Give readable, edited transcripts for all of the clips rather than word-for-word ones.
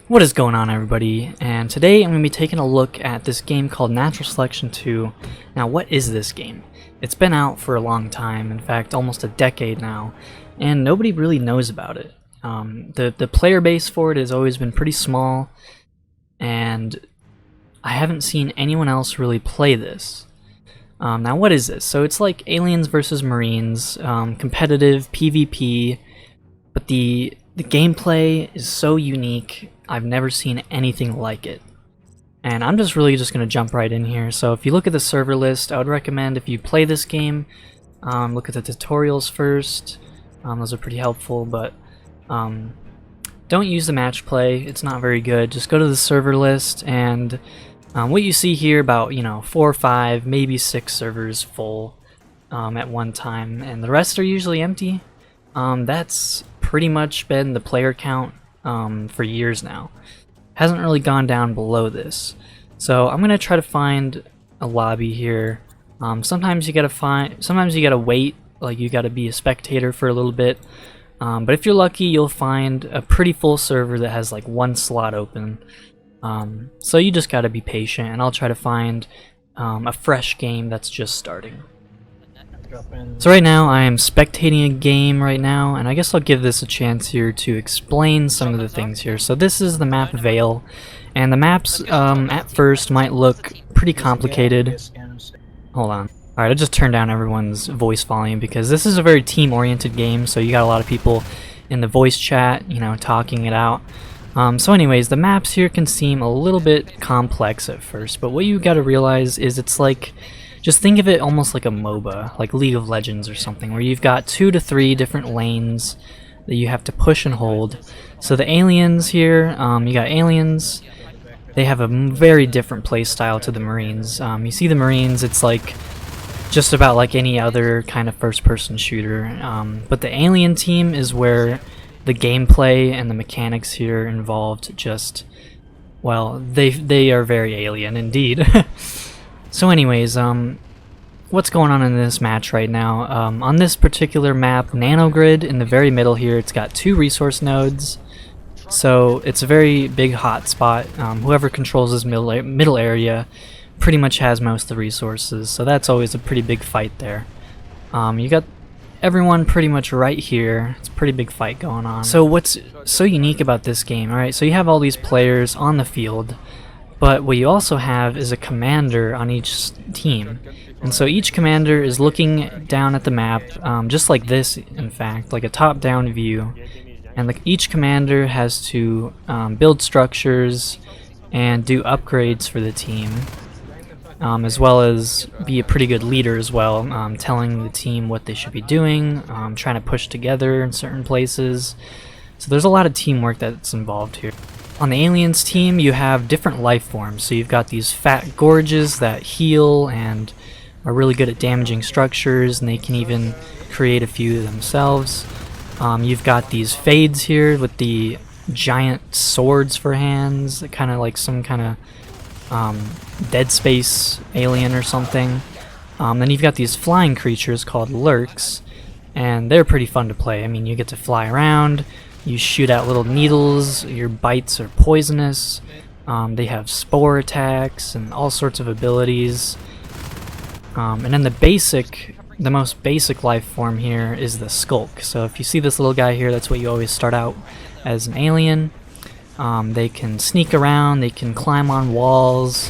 What is going on, everybody? And today I'm going to be taking a look at this game called Natural Selection 2. Now, what is this game? It's been out for a long time, in fact almost a decade now, and nobody really knows about it. The player base for it has always been pretty small, and I haven't seen anyone else really play this. Now, what is this? So it's like Aliens vs. Marines, competitive PvP, but the gameplay is so unique. I've never seen anything like it. And I'm just going to jump right in here. So if you look at the server list, I would recommend if you play this game, look at the tutorials first. Those are pretty helpful, but don't use the match play. It's not very good. Just go to the server list, and what you see here, about 4 or 5, maybe 6 servers full at one time, and the rest are usually empty. That's pretty much been the player count for years now. Hasn't really gone down below this. So I'm gonna try to find a lobby here. Sometimes you gotta wait, like you gotta be a spectator for a little bit. But if you're lucky, you'll find a pretty full server that has like 1 slot open. So you just gotta be patient, and I'll try to find a fresh game that's just starting. So right now I am spectating a game right now, and I guess I'll give this a chance here to explain some of the things here. So this is the map Vale, and the maps at first might look pretty complicated. Hold on. Alright, I just turned down everyone's voice volume because this is a very team-oriented game, so you got a lot of people in the voice chat, talking it out. So anyways, the maps here can seem a little bit complex at first, but what you gotta realize is it's like, just think of it almost like a MOBA, like League of Legends or something, where you've got 2 to 3 different lanes that you have to push and hold. So the aliens here, you got aliens, they have a very different play style to the Marines. You see the Marines, it's like just about like any other kind of first-person shooter, but the alien team is where the gameplay and the mechanics here involved just, well, they are very alien indeed. So anyways, what's going on in this match right now? On this particular map, Nanogrid, in the very middle here, it's got 2 resource nodes, so it's a very big hotspot. Whoever controls this middle area pretty much has most of the resources, so that's always a pretty big fight there. You got everyone pretty much right here. It's a pretty big fight going on. So what's so unique about this game, alright, so you have all these players on the field, but what you also have is a commander on each team. And so each commander is looking down at the map, just like this, in fact, like a top-down view. And each commander has to build structures and do upgrades for the team, as well as be a pretty good leader as well, telling the team what they should be doing, trying to push together in certain places. So there's a lot of teamwork that's involved here. On the aliens team, you have different life forms. So you've got these fat gorges that heal and are really good at damaging structures, and they can even create a few themselves. You've got these fades here with the giant swords for hands, kind of like some kind of Dead Space alien or something. Then you've got these flying creatures called lurks, and they're pretty fun to play. I mean, you get to fly around. You shoot out little needles, your bites are poisonous, they have spore attacks and all sorts of abilities. And then the most basic life form here is the skulk. So if you see this little guy here, that's what you always start out as, an alien. They can sneak around, they can climb on walls,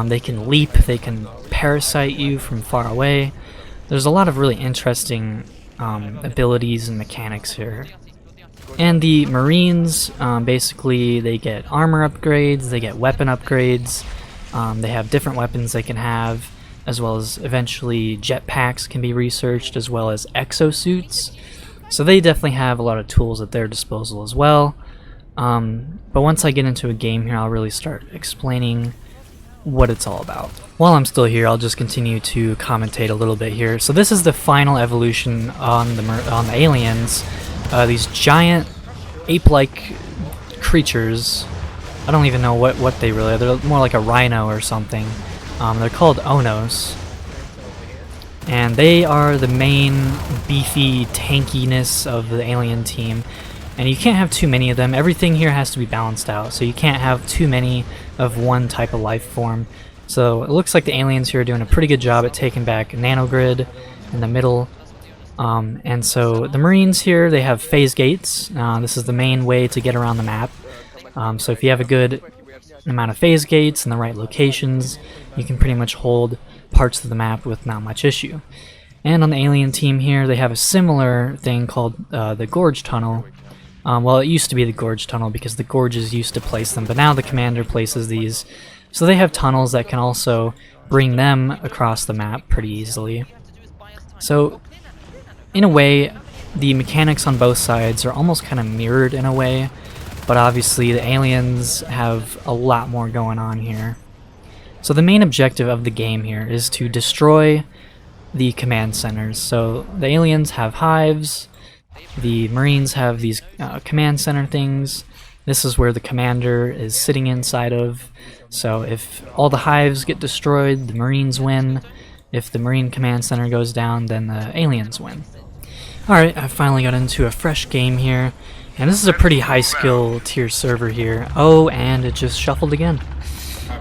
they can leap, they can parasite you from far away. There's a lot of really interesting abilities and mechanics here. And the Marines, basically they get armor upgrades, they get weapon upgrades, they have different weapons they can have, as well as eventually jetpacks can be researched, as well as exosuits. So they definitely have a lot of tools at their disposal as well. But once I get into a game here, I'll really start explaining what it's all about. While I'm still here, I'll just continue to commentate a little bit here. So this is the final evolution on the aliens. These giant ape-like creatures. I don't even know what they really are. They're more like a rhino or something. They're called Onos. And they are the main beefy tankiness of the alien team. And you can't have too many of them. Everything here has to be balanced out, so you can't have too many of one type of life form. So it looks like the aliens here are doing a pretty good job at taking back Nanogrid in the middle. And so the Marines here, they have phase gates. This is the main way to get around the map. So if you have a good amount of phase gates in the right locations, you can pretty much hold parts of the map with not much issue. And on the alien team here, they have a similar thing called the Gorge Tunnel. Well, it used to be the Gorge Tunnel because the Gorges used to place them, but now the commander places these. So they have tunnels that can also bring them across the map pretty easily. So, in a way, the mechanics on both sides are almost kind of mirrored in a way, but obviously the aliens have a lot more going on here. So the main objective of the game here is to destroy the command centers. So the aliens have hives, the Marines have these command center things. This is where the commander is sitting inside of. So if all the hives get destroyed, the Marines win. If the Marine command center goes down, then the aliens win. Alright, I finally got into a fresh game here. And this is a pretty high skill tier server here. Oh, and it just shuffled again.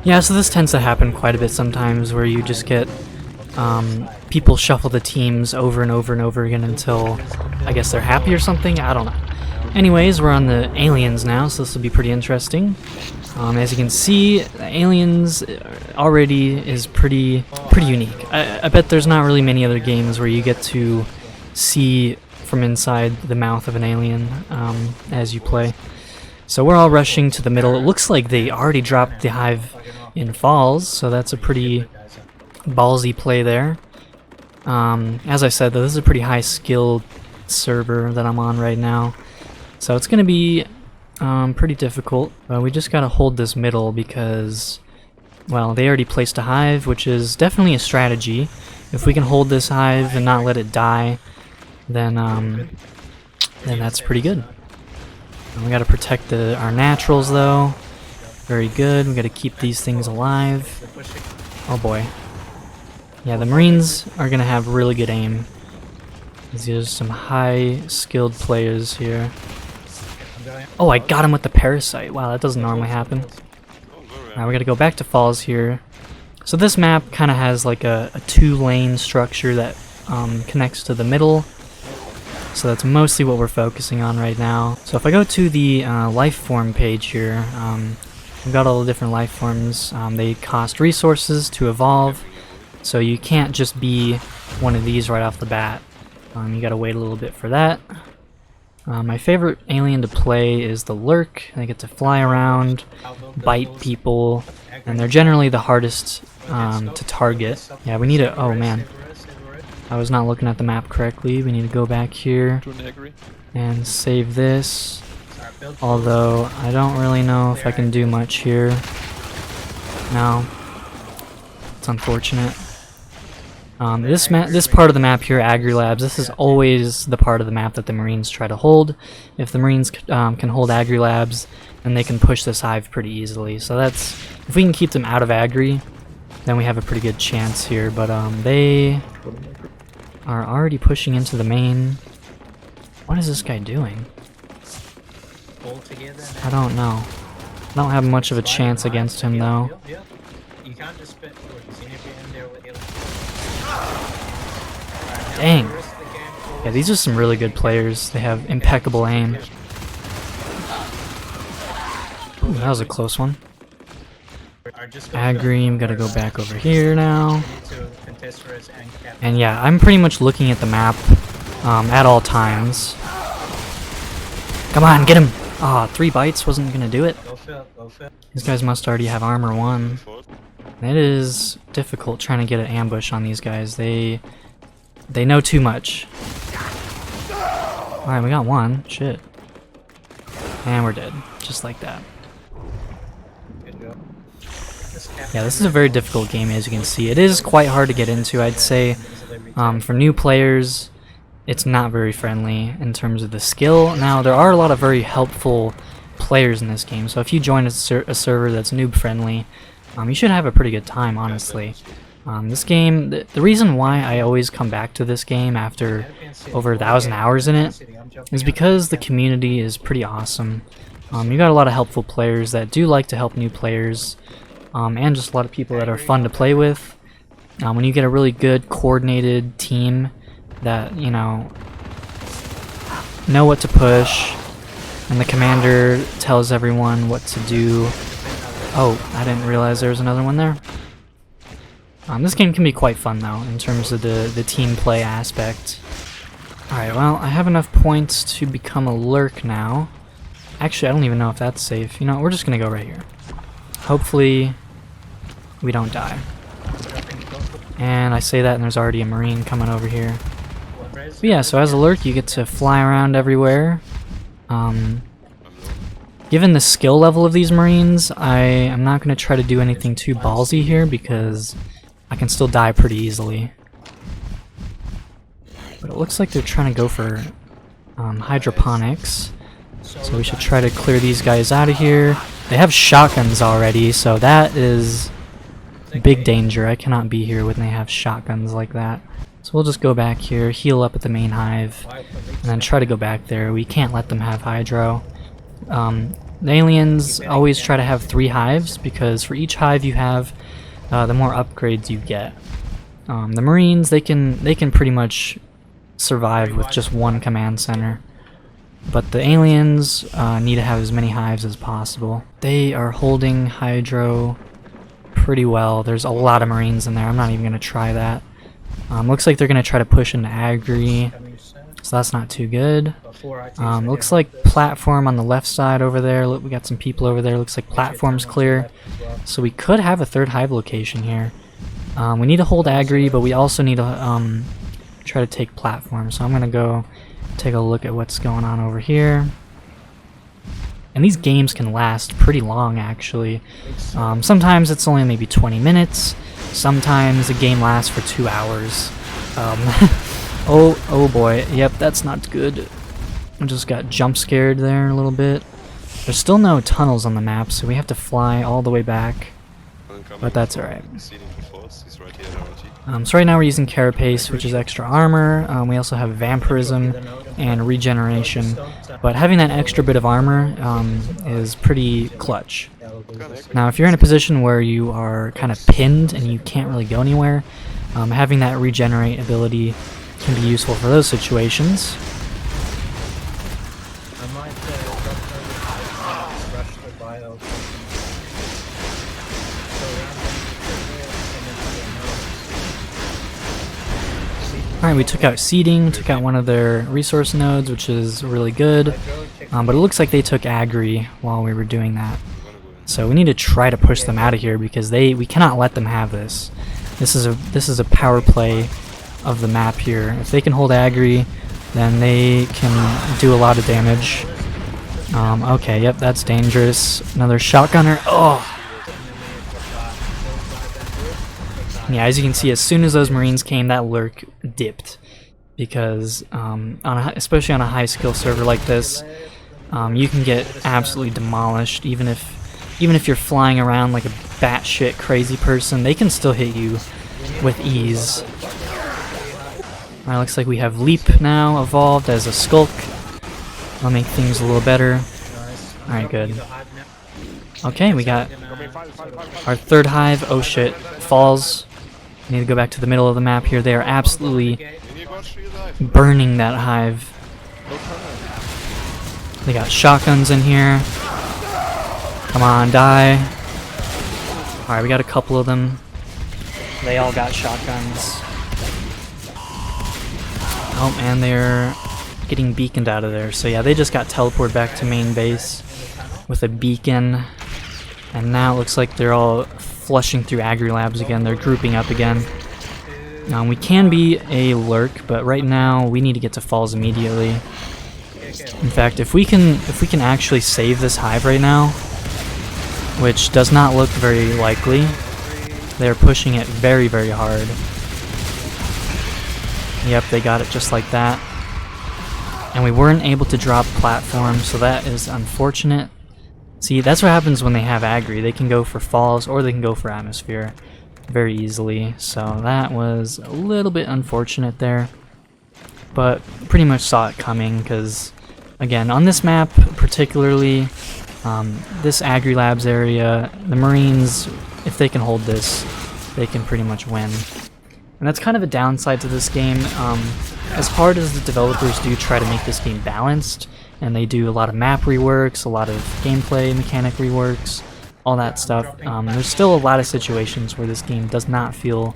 Yeah, so this tends to happen quite a bit sometimes where you just get people shuffle the teams over and over and over again until I guess they're happy or something. I don't know. Anyways, we're on the aliens now, so this will be pretty interesting. As you can see, the aliens already is pretty unique. I bet there's not really many other games where you get to see from inside the mouth of an alien as you play. So we're all rushing to the middle. It looks like they already dropped the hive in Falls, so that's a pretty ballsy play there. As I said, though, this is a pretty high skilled server that I'm on right now, so it's gonna be pretty difficult. We just gotta hold this middle because, well, they already placed a hive, which is definitely a strategy. If we can hold this hive and not let it die, then that's pretty good. We gotta protect our naturals though. Very good. We gotta keep these things alive. Oh boy. Yeah, the Marines are gonna have really good aim. There's some high skilled players here. Oh, I got him with the parasite. Wow, that doesn't normally happen. Alright, we gotta go back to Falls here. So this map kind of has like a two-lane structure that connects to the middle. So that's mostly what we're focusing on right now. So if I go to the life form page here, we've got all the different life forms. They cost resources to evolve, so you can't just be one of these right off the bat. You gotta wait a little bit for that. My favorite alien to play is the Lurk. They get to fly around, bite people, and they're generally the hardest to target. Yeah, we need a... oh man. I was not looking at the map correctly. We need to go back here and save this. Although, I don't really know if I can do much here. No. It's unfortunate. This part of the map here, Agri-Labs, this is always the part of the map that the Marines try to hold. If the Marines can hold Agri-Labs, then they can push this hive pretty easily. So that's... if we can keep them out of Agri, then we have a pretty good chance here. But they are already pushing into the main. What is this guy doing? I don't know. I don't have much of a chance against him though. Dang. Yeah, these are some really good players. They have impeccable aim. Ooh, that was a close one. Agreem, gotta go back over here now. And yeah, I'm pretty much looking at the map at all times. Come on, get him! Ah, 3 bites wasn't gonna do it. These guys must already have armor 1. It is difficult trying to get an ambush on these guys. They know too much. Alright, we got 1. Shit. And we're dead. Just like that. Yeah, this is a very difficult game, as you can see. It is quite hard to get into, I'd say. For new players, it's not very friendly in terms of the skill. Now, there are a lot of very helpful players in this game, so if you join a server that's noob-friendly, you should have a pretty good time, honestly. This game, the reason why I always come back to this game after over 1,000 hours in it is because the community is pretty awesome. You got a lot of helpful players that do like to help new players, and just a lot of people that are fun to play with. When you get a really good coordinated team that, you know what to push, and the commander tells everyone what to do. Oh, I didn't realize there was another one there. This game can be quite fun though, in terms of the team play aspect. Alright, well, I have enough points to become a lurk now. Actually, I don't even know if that's safe. You know, we're just gonna go right here. Hopefully, we don't die. And I say that and there's already a marine coming over here. But yeah, so as a lurk, you get to fly around everywhere. Given the skill level of these marines, I am not going to try to do anything too ballsy here because I can still die pretty easily. But it looks like they're trying to go for hydroponics. So we should try to clear these guys out of here. They have shotguns already, so that is big danger. I cannot be here when they have shotguns like that. So we'll just go back here, heal up at the main hive, and then try to go back there. We can't let them have hydro. The aliens always try to have 3 hives, because for each hive you have, the more upgrades you get. The marines, they can pretty much survive with just 1 command center. But the aliens need to have as many hives as possible. They are holding hydro pretty well. There's a lot of marines in there. I'm not even going to try that. Looks like they're going to try to push into Agri, so that's not too good. Looks like platform on the left side over there. Look, we got some people over there. Looks like platform's clear. So we could have a 3rd hive location here. We need to hold Agri, but we also need to try to take platform. So I'm going to go take a look at what's going on over here. And these games can last pretty long, actually. Sometimes it's only maybe 20 minutes. Sometimes a game lasts for 2 hours. Oh boy. Yep, that's not good. I just got jump scared there a little bit. There's still no tunnels on the map, so we have to fly all the way back. But that's alright. So right now we're using Carapace, which is extra armor. We also have Vampirism and Regeneration. But having that extra bit of armor is pretty clutch. Now if you're in a position where you are kind of pinned and you can't really go anywhere, having that regenerate ability can be useful for those situations. Alright, we took out seeding, took out one of their resource nodes, which is really good. But it looks like they took Agri while we were doing that. So we need to try to push them out of here because we cannot let them have this. This is a power play of the map here. If they can hold Agri, then they can do a lot of damage. Okay, yep, that's dangerous. Another shotgunner. Oh! Yeah, as you can see, as soon as those marines came, that lurk dipped. Because, especially on a high skill server like this, you can get absolutely demolished. Even if you're flying around like a batshit crazy person, they can still hit you with ease. Alright, looks like we have Leap now evolved as a Skulk. That'll make things a little better. Alright, good. Okay, we got our 3rd hive. Oh shit, falls. Need to go back to the middle of the map here. They are absolutely burning that hive. They got shotguns in here. Come on, die. Alright, we got a couple of them. They all got shotguns. Oh, and they're getting beaconed out of there. So yeah, they just got teleported back to main base with a beacon. And now it looks like they're all flushing through Agri Labs again. They're grouping up again. We can be a lurk, but right now we need to get to falls immediately. In fact, if we can actually save this hive right now, which does not look very likely, they're pushing it very, very hard. Yep, they got it just like that. And we weren't able to drop platform, so that is unfortunate. See, that's what happens when they have Agri. They can go for falls or they can go for atmosphere. very easily, so that was a little bit unfortunate there. But pretty much saw it coming because, again, on this map particularly, this Agri-Labs area, the Marines, if they can hold this, they can pretty much win. And that's kind of a downside to this game. As hard as the developers do try to make this game balanced, and they do a lot of map reworks, a lot of gameplay mechanic reworks, all that stuff, there's still a lot of situations where this game does not feel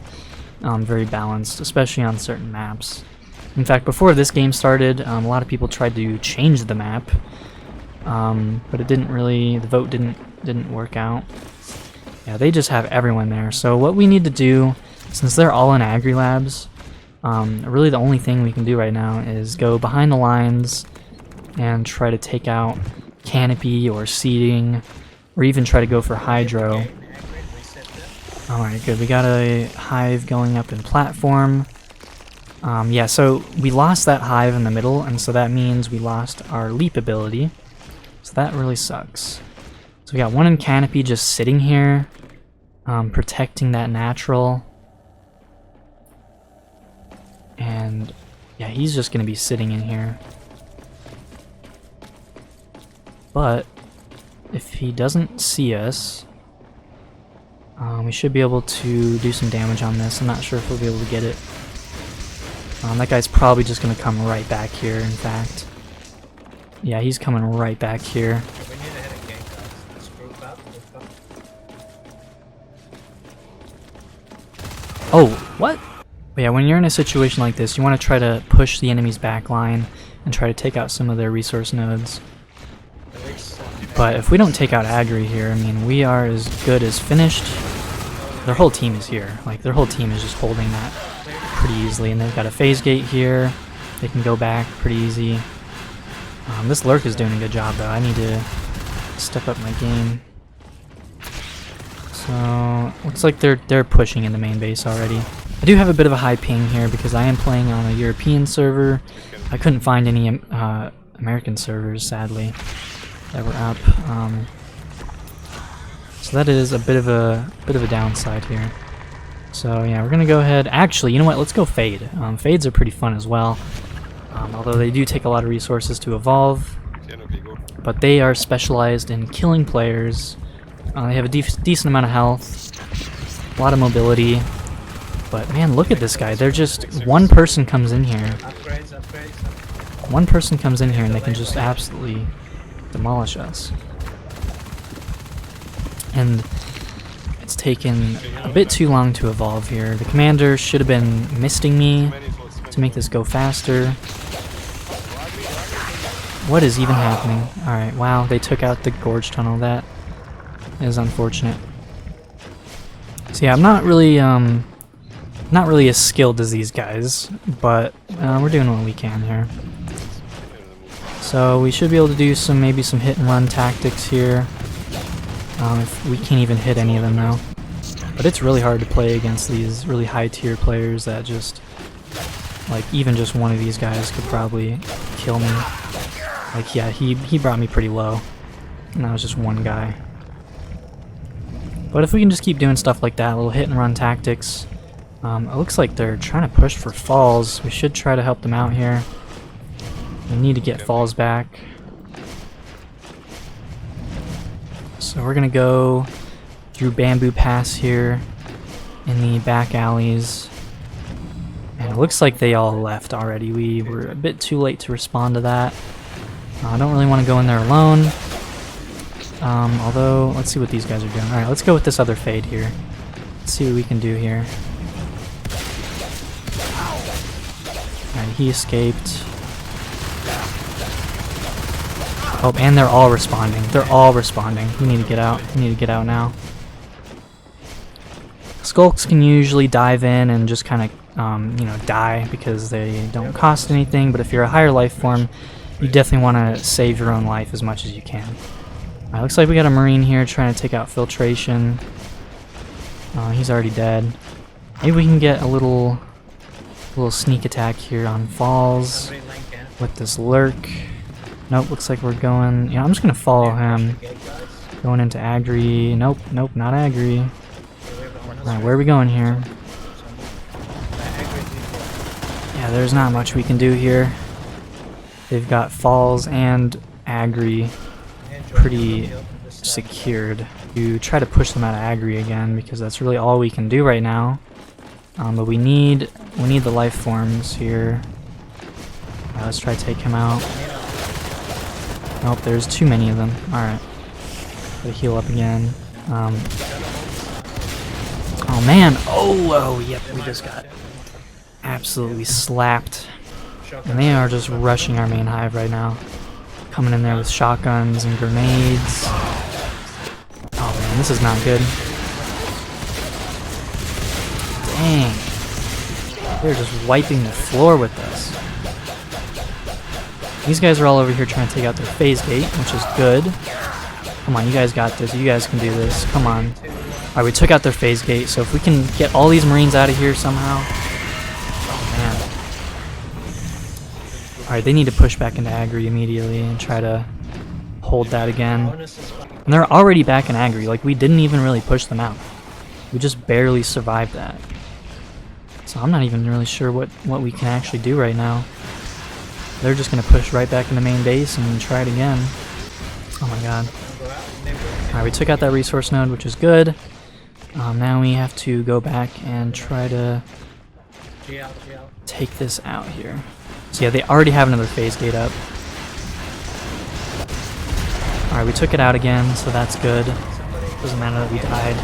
very balanced, especially on certain maps. In fact, before this game started, a lot of people tried to change the map, but it didn't really, the vote didn't work out. Yeah, they just have everyone there. So what we need to do, since they're all in Agri-Labs, really the only thing we can do right now is go behind the lines and try to take out Canopy or Seeding, or even try to go for Hydro. Alright, good. We got a hive going up in platform. Yeah, so we lost that hive in the middle, and so that means we lost our leap ability. So that really sucks. So we got one in Canopy just sitting here, protecting that natural. And yeah, he's just going to be sitting in here. But if he doesn't see us, we should be able to do some damage on this. I'm not sure if we'll be able to get it. That guy's probably just going to come right back here, in fact. Yeah, he's coming right back here. Oh, what? But yeah, when you're in a situation like this, you want to try to push the enemy's back line and try to take out some of their resource nodes. But if we don't take out Agri here, I mean, we are as good as finished. Their whole team is here. Like, their whole team is just holding that pretty easily, and they've got a phase gate here. They can go back pretty easy. This Lurk is doing a good job, though. I need to step up my game. So looks like they're pushing in the main base already. I do have a bit of a high ping here because I am playing on a European server. I couldn't find any American servers, sadly, that were up. So that is a bit of a downside here. So yeah, we're gonna go ahead. Actually, you know what? Let's go Fade. Fades are pretty fun as well. Although they do take a lot of resources to evolve, but they are specialized in killing players. They have a decent amount of health, a lot of mobility. But man, look at this guy. They're just, one person comes in here. One person comes in here and they can just absolutely demolish us. And it's taken a bit too long to evolve here. The commander should have been misting me to make this go faster. What is even happening? Alright, wow, they took out the gorge tunnel. That is unfortunate. So yeah, I'm not really as skilled as these guys, but we're doing what we can here. So we should be able to do maybe some hit and run tactics here. If we can't even hit any of them now. But it's really hard to play against these really high tier players that just, like, even just one of these guys could probably kill me. Like, yeah, he brought me pretty low, and that was just one guy. But if we can just keep doing stuff like that, little hit and run tactics. It looks like they're trying to push for falls. We should try to help them out here. We need to get falls back. So we're gonna go through Bamboo Pass here in the back alleys. And it looks like they all left already. We were a bit too late to respond to that. I don't really want to go in there alone. Although, let's see what these guys are doing. Alright, let's go with this other Fade here. Let's see what we can do here. Alright, he escaped. Oh, and they're all responding. They're all responding. We need to get out. We need to get out now. Skulks can usually dive in and just kind of, you know, die because they don't cost anything. But if you're a higher life form, you definitely want to save your own life as much as you can. Alright, looks like we got a Marine here trying to take out Filtration. He's already dead. Maybe we can get a little sneak attack here on Falls with this Lurk. Nope, looks like we're going... Yeah, I'm just going to follow him. Going into Agri. Nope, nope, not Agri. Alright, where are we going here? Yeah, there's not much we can do here. They've got Falls and Agri pretty secured. You try to push them out of Agri again because that's really all we can do right now. But we need the life forms here. Let's try to take him out. Nope, there's too many of them. Alright. Gotta heal up again. Oh man! Oh, yep, we just got absolutely slapped. And they are just rushing our main hive right now. Coming in there with shotguns and grenades. Oh man, this is not good. Dang. They're just wiping the floor with us. These guys are all over here trying to take out their phase gate, which is good. Come on, you guys got this. You guys can do this. Come on. Alright, we took out their phase gate, so if we can get all these Marines out of here somehow. Oh man. Alright, they need to push back into Agri immediately and try to hold that again. And they're already back in Agri, like we didn't even really push them out. We just barely survived that. So I'm not even really sure what we can actually do right now. They're just going to push right back in the main base and try it again. Oh my god. Alright, we took out that resource node, which is good. Now we have to go back and try to take this out here. So yeah, they already have another phase gate up. Alright, we took it out again, so that's good. Doesn't matter that we died.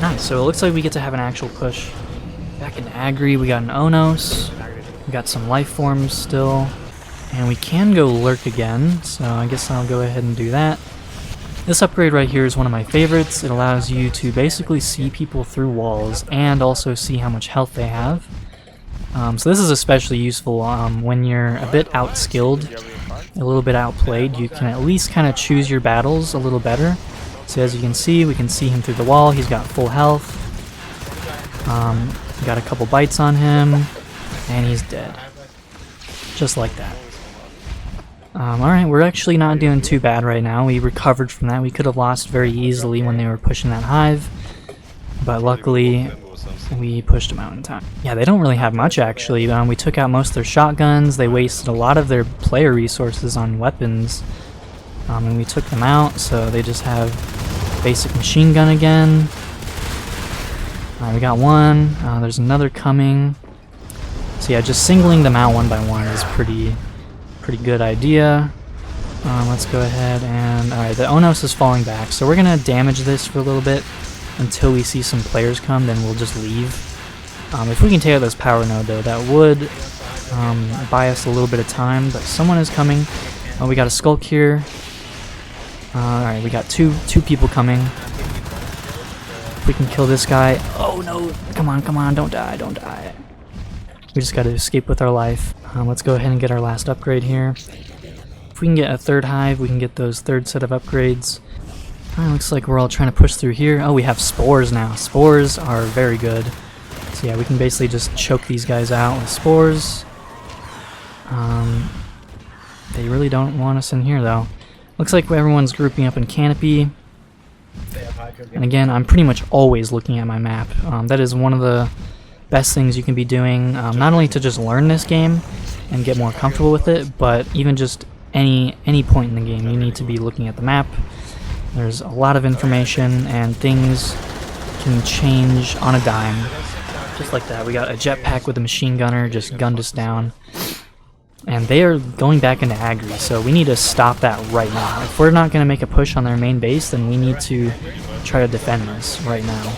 Nice, so it looks like we get to have an actual push. Back in Agri, we got an Onos. We got some life forms still. And we can go lurk again, so I guess I'll go ahead and do that. This upgrade right here is one of my favorites. It allows you to basically see people through walls and also see how much health they have. So this is especially useful when you're a bit outskilled, a little bit outplayed. You can at least kind of choose your battles a little better. So as you can see, we can see him through the wall. He's got full health. Got a couple bites on him, and he's dead. Just like that. Alright, we're actually not doing too bad right now. We recovered from that. We could have lost very easily when they were pushing that hive, but luckily we pushed them out in time. Yeah, they don't really have much actually. We took out most of their shotguns. They wasted a lot of their player resources on weapons, and we took them out, so they just have basic machine gun again. We got one. There's another coming. So yeah, just singling them out one by one is pretty good idea. Let's go ahead and... Alright, the Onos is falling back, so we're going to damage this for a little bit until we see some players come, then we'll just leave. If we can take out this power node though, that would buy us a little bit of time, but someone is coming. Oh, we got a Skulk here. Alright, we got two people coming. If we can kill this guy... Oh no! Come on, don't die, don't die. We just gotta escape with our life. Let's go ahead and get our last upgrade here. If we can get a third hive, we can get those third set of upgrades. Looks like we're all trying to push through here. Oh, we have spores now. Spores are very good. So yeah, we can basically just choke these guys out with spores. They really don't want us in here though. Looks like everyone's grouping up in Canopy. And again, I'm pretty much always looking at my map. That is one of the best things you can be doing, not only to just learn this game and get more comfortable with it, but even just any point in the game, you need to be looking at the map. There's a lot of information and things can change on a dime. Just like that, we got a jetpack with a machine gunner, just gunned us down. And they are going back into Agri, so we need to stop that right now. If we're not going to make a push on their main base, then we need to try to defend this right now.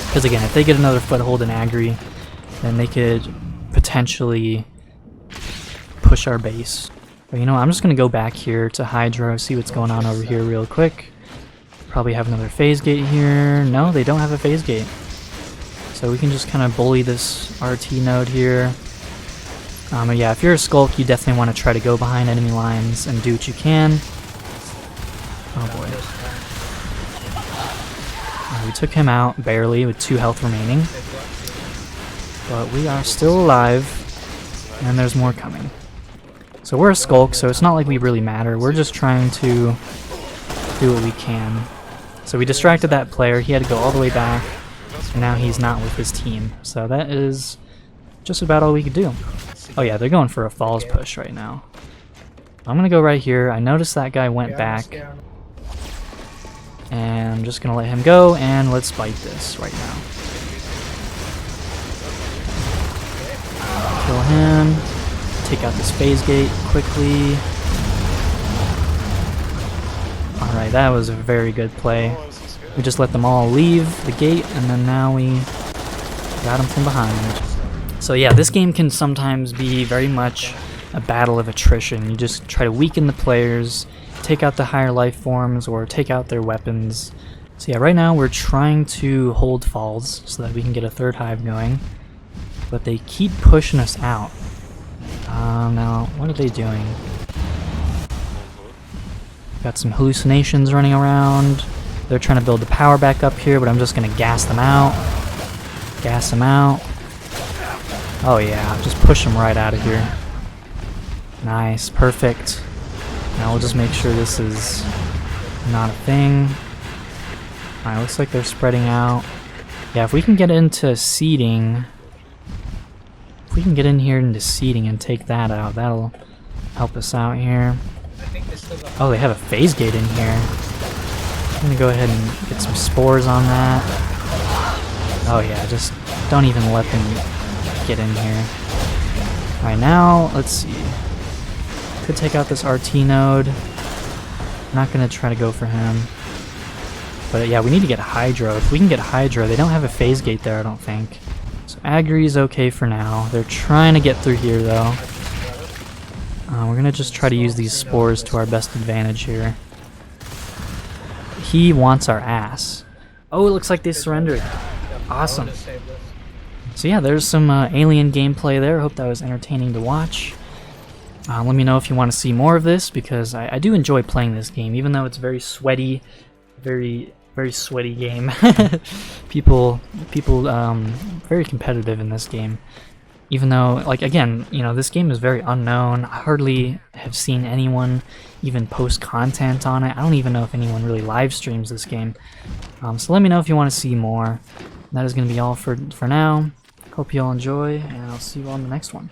Because again, if they get another foothold in Agri, then they could potentially push our base. But you know what, I'm just going to go back here to Hydro, see what's going on over here real quick. Probably have another phase gate here. No, they don't have a phase gate. So we can just kind of bully this RT node here. But yeah, if you're a Skulk, you definitely want to try to go behind enemy lines and do what you can. Oh boy. We took him out, barely, with 2 health remaining. But we are still alive, and there's more coming. So we're a Skulk, so it's not like we really matter. We're just trying to do what we can. So we distracted that player. He had to go all the way back. and now he's not with his team. So that is just about all we could do. Oh yeah, they're going for a falls push right now. I'm gonna go right here. I noticed that guy went back, and I'm just gonna let him go, and let's fight this right now. Kill him. Take out this phase gate quickly. Alright, that was a very good play. We just let them all leave the gate, and then now we got them from behind. So yeah, this game can sometimes be very much a battle of attrition. You just try to weaken the players, take out the higher life forms, or take out their weapons. So yeah, right now we're trying to hold falls so that we can get a third hive going. But they keep pushing us out. Now, what are they doing? Got some hallucinations running around. They're trying to build the power back up here, but I'm just gonna gas them out. Gas them out. Oh yeah, just push them right out of here. Nice, perfect. Now we'll just make sure this is not a thing. Alright, looks like they're spreading out. Yeah, if we can get into seeding, if we can get in here into seeding and take that out, that'll help us out here. Oh, they have a phase gate in here. I'm gonna go ahead and get some spores on that. Oh yeah, just don't even let them get in here. Alright, now, let's see. Could take out this RT node. I'm not gonna try to go for him. But yeah, we need to get Hydro. If we can get Hydro, they don't have a phase gate there, I don't think. So Agri is okay for now. They're trying to get through here, though. We're gonna just try to use these spores to our best advantage here. He wants our ass. Oh, it looks like they surrendered. Awesome. So yeah, there's some alien gameplay there. Hope that was entertaining to watch. Let me know if you want to see more of this, because I do enjoy playing this game, even though it's very sweaty, very sweaty game. people very competitive in this game. Even though, like, again, you know, this game is very unknown. I hardly have seen anyone even post content on it. I don't even know if anyone really live streams this game. So let me know if you want to see more. That is going to be all for now. Hope you all enjoy, and I'll see you all in the next one.